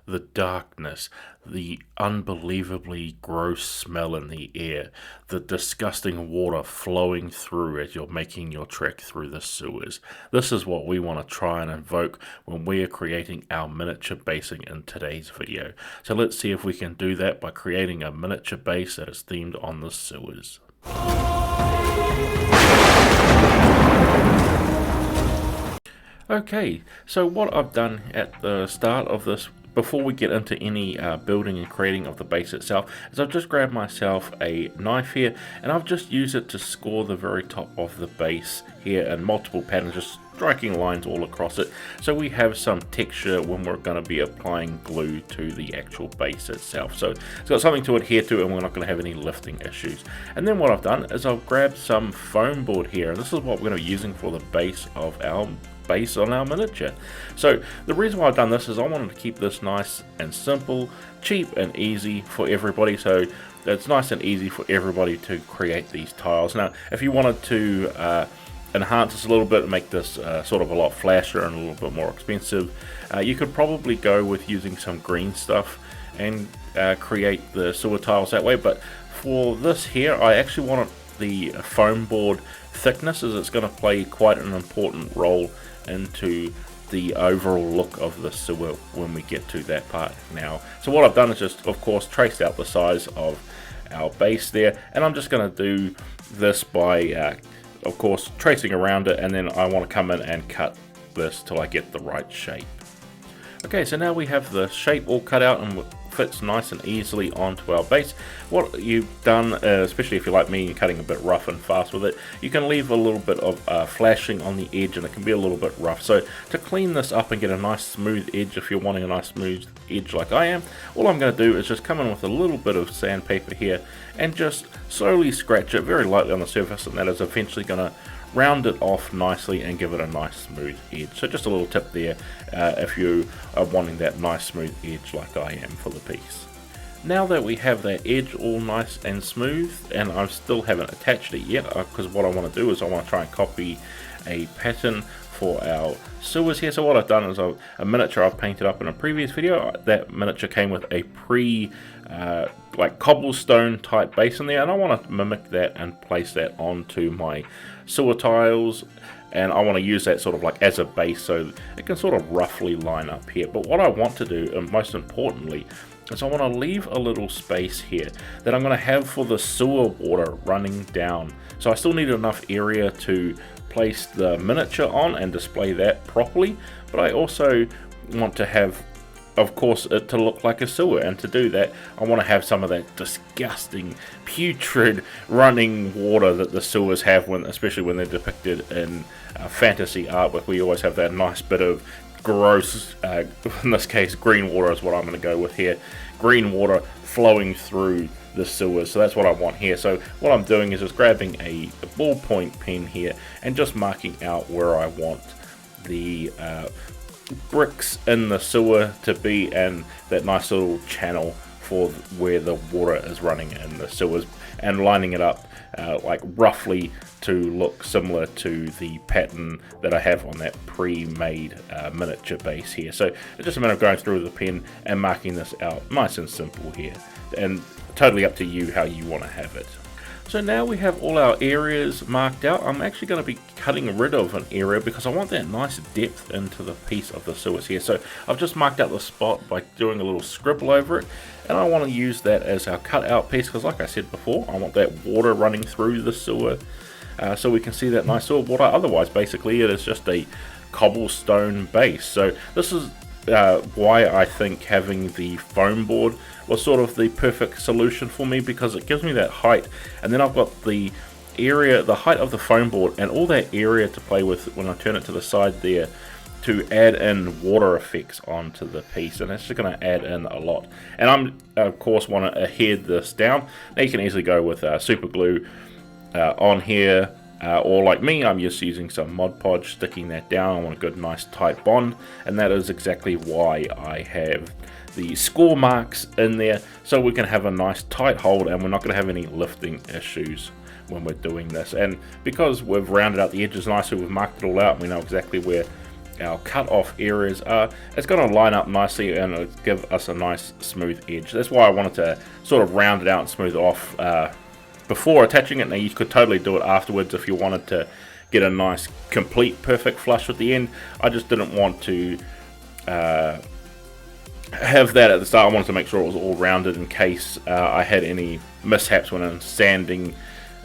the darkness, the unbelievably gross smell in the air, the disgusting water flowing through as you're making your trek through the sewers. This is what we want to try and invoke when we are creating our miniature basing in today's video. So let's see if we can do that by creating a miniature base that is themed on the sewers. Okay, so what I've done at the start of this, before we get into any building and creating of the base itself, is I've just grabbed myself a knife here, and I've just used it to score the very top of the base here in multiple patterns, just striking lines all across it, so we have some texture when we're going to be applying glue to the actual base itself. So it's got something to adhere to, and we're not going to have any lifting issues. And then what I've done is I've grabbed some foam board here, and this is what we're going to be using for the base of our base on our miniature. So the reason why I've done this is I wanted to keep this nice and simple, cheap and easy for everybody, so it's nice and easy for everybody to create these tiles. Now if you wanted to enhance this a little bit and make this sort of a lot flashier and a little bit more expensive, you could probably go with using some green stuff and create the sewer tiles that way. But for this here, I actually wanted the foam board thickness, as it's going to play quite an important role into the overall look of the sewer when we get to that part now. So what I've done is just, of course, traced out the size of our base there, and I'm just going to do this by of course tracing around it, and then I want to come in and cut this till I get the right shape. Okay, so now we have the shape all cut out and fits nice and easily onto our base. What you've done, especially if you're like me and cutting a bit rough and fast with it, you can leave a little bit of flashing on the edge, and it can be a little bit rough. So to clean this up and get a nice smooth edge, if you're wanting a nice smooth edge like I am, all I'm going to do is just come in with a little bit of sandpaper here and just slowly scratch it very lightly on the surface, and that is eventually going to round it off nicely and give it a nice smooth edge. So just a little tip there if you are wanting that nice smooth edge like I am for the piece. Now that we have that edge all nice and smooth, and I still haven't attached it yet, because what I want to do is I want to try and copy a pattern for our sewers here. So what I've done is a miniature I've painted up in a previous video. That miniature came with a like cobblestone type base in there, and I want to mimic that and place that onto my sewer tiles, and I want to use that sort of like as a base so it can sort of roughly line up here. But what I want to do, and most importantly, is I want to leave a little space here that I'm going to have for the sewer water running down. So I still need enough area to place the miniature on and display that properly, but I also want to have, of course, it to look like a sewer, and to do that I want to have some of that disgusting putrid running water that the sewers have, especially when they're depicted in fantasy artwork. We always have that nice bit of gross, in this case green water is what I'm going to go with here, green water flowing through the sewers. So that's what I want here. So what I'm doing is just grabbing a ballpoint pen here and just marking out where I want the bricks in the sewer to be, and that nice little channel for where the water is running in the sewers, and lining it up like roughly to look similar to the pattern that I have on that pre-made miniature base here. So it's just a matter of going through the pen and marking this out nice and simple here, and totally up to you how you want to have it. So now we have all our areas marked out. I'm actually going to be cutting rid of an area because I want that nice depth into the piece of the sewers here. So I've just marked out the spot by doing a little scribble over it, and I want to use that as our cutout piece because, like I said before, I want that water running through the sewer so we can see that nice sewer water. Otherwise, basically, it is just a cobblestone base. So this is why I think having the foam board was sort of the perfect solution for me, because it gives me that height, and then I've got the area, the height of the foam board, and all that area to play with when I turn it to the side there to add in water effects onto the piece, and that's just going to add in a lot. And I'm of course want to adhere this down. Now you can easily go with super glue on here, or like me, I'm just using some Mod Podge, sticking that down. I want a good nice tight bond, and that is exactly why I have the score marks in there, so we can have a nice tight hold and we're not going to have any lifting issues when we're doing this. And because we've rounded out the edges nicely, we've marked it all out, and we know exactly where our cut off areas are, it's going to line up nicely and it'll give us a nice smooth edge. That's why I wanted to sort of round it out and smooth it off before attaching it. Now you could totally do it afterwards if you wanted to get a nice complete perfect flush at the end. I just didn't want to have that at the start. I wanted to make sure it was all rounded in case I had any mishaps when I'm sanding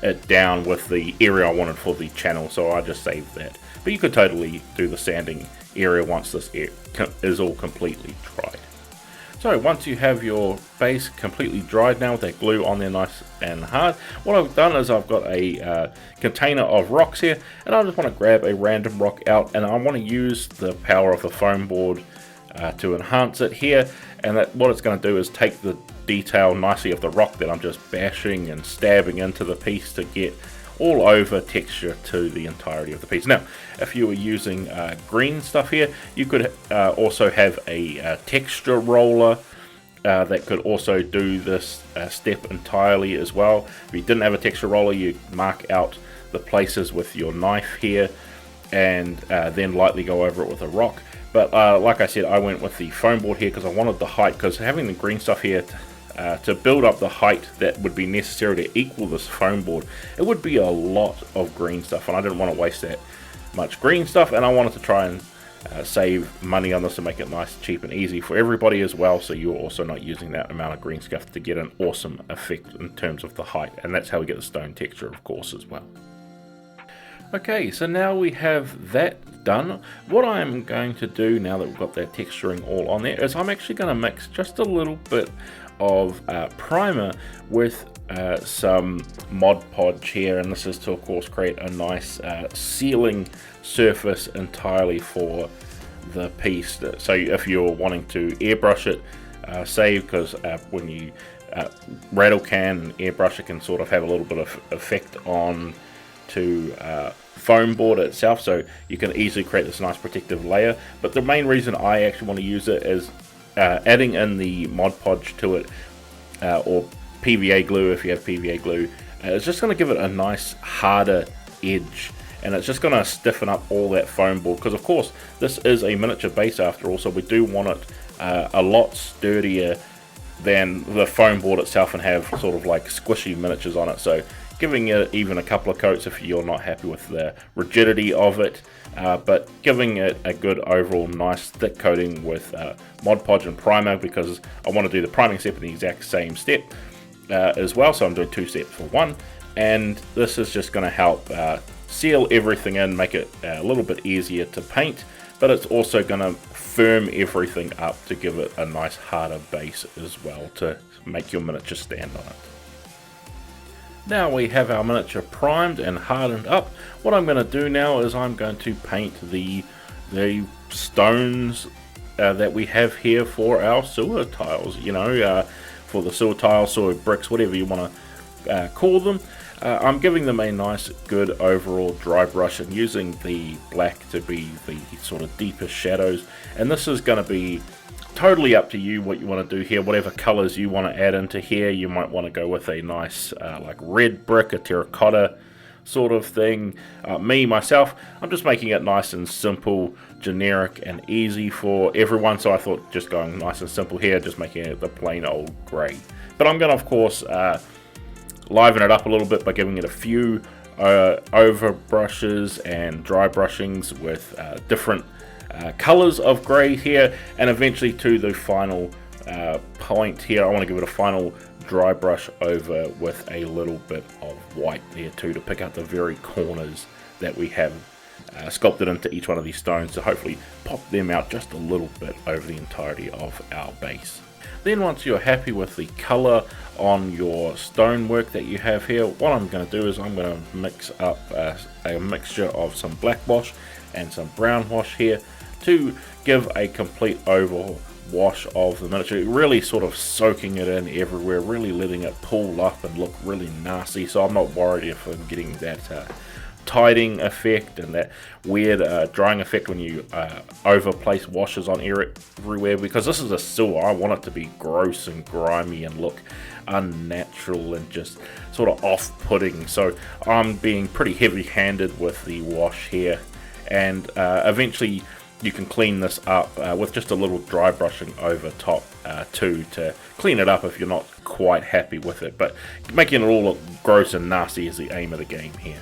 it down with the area I wanted for the channel, so I just saved that. But you could totally do the sanding area once this is all completely dried. So once you have your base completely dried now with that glue on there nice and hard, what I've done is I've got a container of rocks here, and I just want to grab a random rock out, and I want to use the power of the foam board to enhance it here. And what it's going to do is take the detail nicely of the rock that I'm just bashing and stabbing into the piece to get all over texture to the entirety of the piece. Now, if you were using green stuff here, you could also have a texture roller that could also do this step entirely as well. If you didn't have a texture roller, you mark out the places with your knife here and then lightly go over it with a rock. But like I said, I went with the foam board here because I wanted the height, because having the green stuff here to build up the height that would be necessary to equal this foam board, it would be a lot of green stuff, and I didn't want to waste that much green stuff, and I wanted to try and save money on this and make it nice, cheap and easy for everybody as well, so you're also not using that amount of green stuff to get an awesome effect in terms of the height. And that's how we get the stone texture, of course, as well. Okay, so now we have that done. What I'm going to do now that we've got that texturing all on there is I'm actually going to mix just a little bit of primer with some Mod Podge here, and this is to of course create a nice sealing surface entirely for the piece. So if you're wanting to airbrush it, say, because when you rattle can and airbrush, it can sort of have a little bit of effect on to foam board itself, so you can easily create this nice protective layer. But the main reason I actually want to use it is adding in the Mod Podge to it, or PVA glue if you have PVA glue. It's just going to give it a nice harder edge, and it's just going to stiffen up all that foam board, because of course this is a miniature base after all, so we do want it a lot sturdier than the foam board itself and have sort of like squishy miniatures on it. So giving it even a couple of coats if you're not happy with the rigidity of it, but giving it a good overall nice thick coating with Mod Podge and primer, because I want to do the priming step in the exact same step as well, so I'm doing 2 steps for one, and this is just going to help seal everything in, make it a little bit easier to paint, but it's also going to firm everything up to give it a nice harder base as well to make your miniature stand on it. Now we have our miniature primed and hardened up. What I'm going to do now is I'm going to paint the stones that we have here for our sewer tiles, you know, for the sewer tiles, sewer bricks, whatever you want to call them. I'm giving them a nice good overall dry brush and using the black to be the sort of deeper shadows, and this is going to be totally up to you what you want to do here. Whatever colors you want to add into here, you might want to go with a nice like red brick, a terracotta sort of thing. Myself, I'm just making it nice and simple, generic and easy for everyone, so I thought just going nice and simple here, just making it the plain old grey. But I'm going to of course liven it up a little bit by giving it a few over brushes and dry brushings with different colors of grey here, and eventually to the final point here, I want to give it a final dry brush over with a little bit of white there too, to pick out the very corners that we have sculpted into each one of these stones, to hopefully pop them out just a little bit over the entirety of our base. Then once you're happy with the color on your stonework that you have here, what I'm going to do is I'm going to mix up a mixture of some black wash and some brown wash here to give a complete over wash of the miniature, really sort of soaking it in everywhere, really letting it pull up and look really nasty. So I'm not worried if I'm getting that tiding effect and that weird drying effect when you overplace washes on everywhere, because this is a sewer. I want it to be gross and grimy and look unnatural and just sort of off-putting, so I'm being pretty heavy-handed with the wash here, and eventually you can clean this up with just a little dry brushing over top too, to clean it up if you're not quite happy with it. But making it all look gross and nasty is the aim of the game here.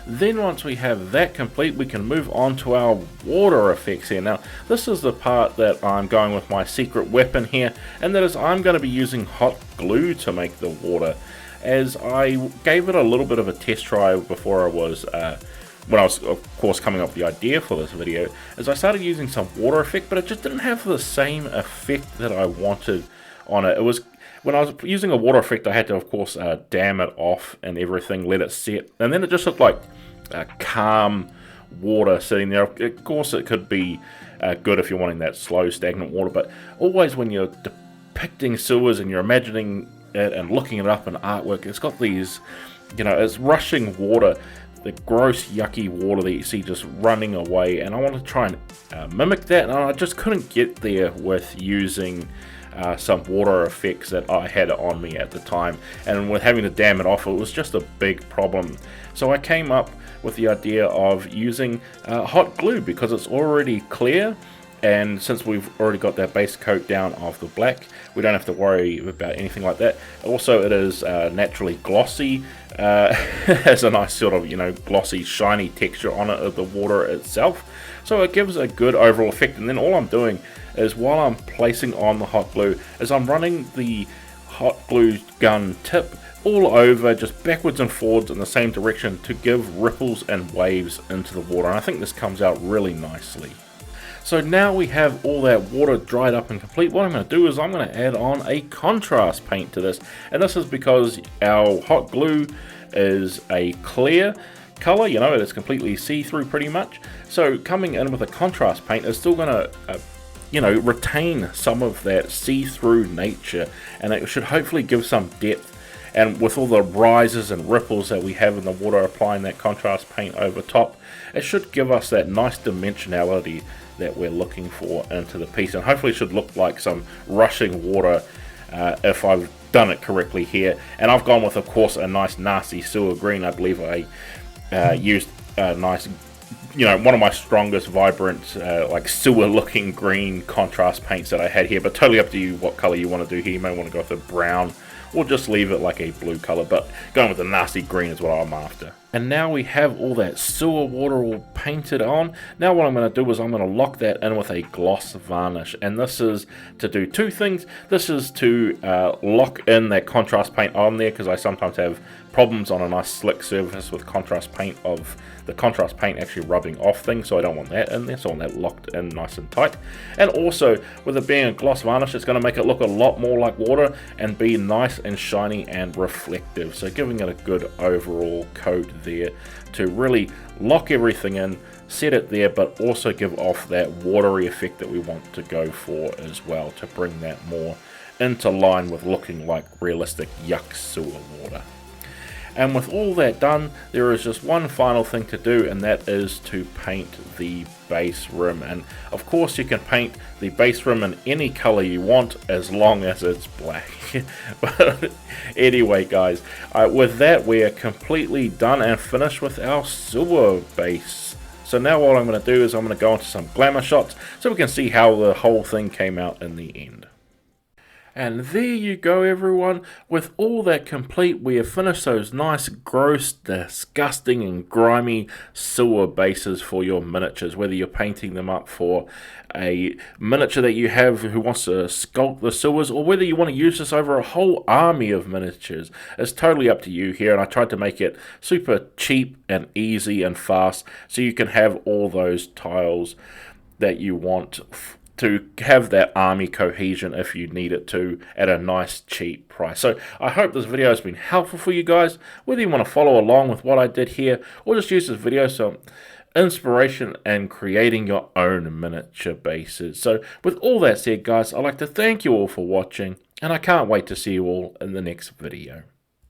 Then once we have that complete, we can move on to our water effects here. Now this is the part that I'm going with my secret weapon here, and that is I'm going to be using hot glue to make the water, as I gave it a little bit of a test try before I was when I was, of course, coming up with the idea for this video, as I started using some water effect, but it just didn't have the same effect that I wanted on it. It was, when I was using a water effect, I had to, of course, dam it off and everything, let it set, and then it just looked like calm water sitting there. Of course, it could be good if you're wanting that slow, stagnant water, but always when you're depicting sewers and you're imagining it and looking it up in artwork, it's got these, you know, it's rushing water, the gross yucky water that you see just running away, and I want to try and mimic that, and I just couldn't get there with using some water effects that I had on me at the time, and with having to dam it off, it was just a big problem. So I came up with the idea of using hot glue, because it's already clear, and since we've already got that base coat down of the black, we don't have to worry about anything like that. Also, it is naturally glossy, has a nice sort of, you know, glossy, shiny texture on it of the water itself. So it gives a good overall effect. And then all I'm doing is, while I'm placing on the hot glue, is I'm running the hot glue gun tip all over, just backwards and forwards in the same direction, to give ripples and waves into the water. And I think this comes out really nicely. So now we have all that water dried up and complete. What I'm going to do is I'm going to add on a contrast paint to this, and this is because our hot glue is a clear color, you know, it's completely see-through pretty much. So coming in with a contrast paint is still going to you know, retain some of that see-through nature, and it should hopefully give some depth. And with all the rises and ripples that we have in the water, applying that contrast paint over top, it should give us that nice dimensionality that we're looking for into the piece, and hopefully it should look like some rushing water if I've done it correctly here. And I've gone with, of course, a nice nasty sewer green. I believe I used a nice, you know, one of my strongest vibrant like sewer looking green contrast paints that I had here, but totally up to you what color you want to do here. You may want to go with a brown, or just leave it like a blue color, but going with the nasty green is what I'm after. And now we have all that sewer water all painted on. Now what I'm going to do is I'm going to lock that in with a gloss varnish, and this is to do two things. This is to lock in that contrast paint on there, because I sometimes have problems on a nice slick surface with contrast paint, of the contrast paint actually rubbing off things, so I don't want that in there, so I want that locked in nice and tight. And also, with it being a gloss varnish, it's going to make it look a lot more like water and be nice and shiny and reflective, so giving it a good overall coat there to really lock everything in, set it there, but also give off that watery effect that we want to go for as well, to bring that more into line with looking like realistic yuck sewer water. And with all that done, there is just one final thing to do, and that is to paint the base rim. And of course you can paint the base rim in any color you want, as long as it's black. But anyway guys, with that we are completely done and finished with our sewer base. So now what I'm going to do is I'm going to go into some glamour shots so we can see how the whole thing came out in the end. And there you go everyone, with all that complete, we have finished those nice, gross, disgusting and grimy sewer bases for your miniatures, whether you're painting them up for a miniature that you have who wants to sculpt the sewers, or whether you want to use this over a whole army of miniatures. It's totally up to you here, and I tried to make it super cheap and easy and fast, so you can have all those tiles that you want to have that army cohesion if you need it to, at a nice cheap price. So I hope this video has been helpful for you guys, whether you want to follow along with what I did here, or just use this video some inspiration and creating your own miniature bases. So with all that said guys, I'd like to thank you all for watching, and I can't wait to see you all in the next video.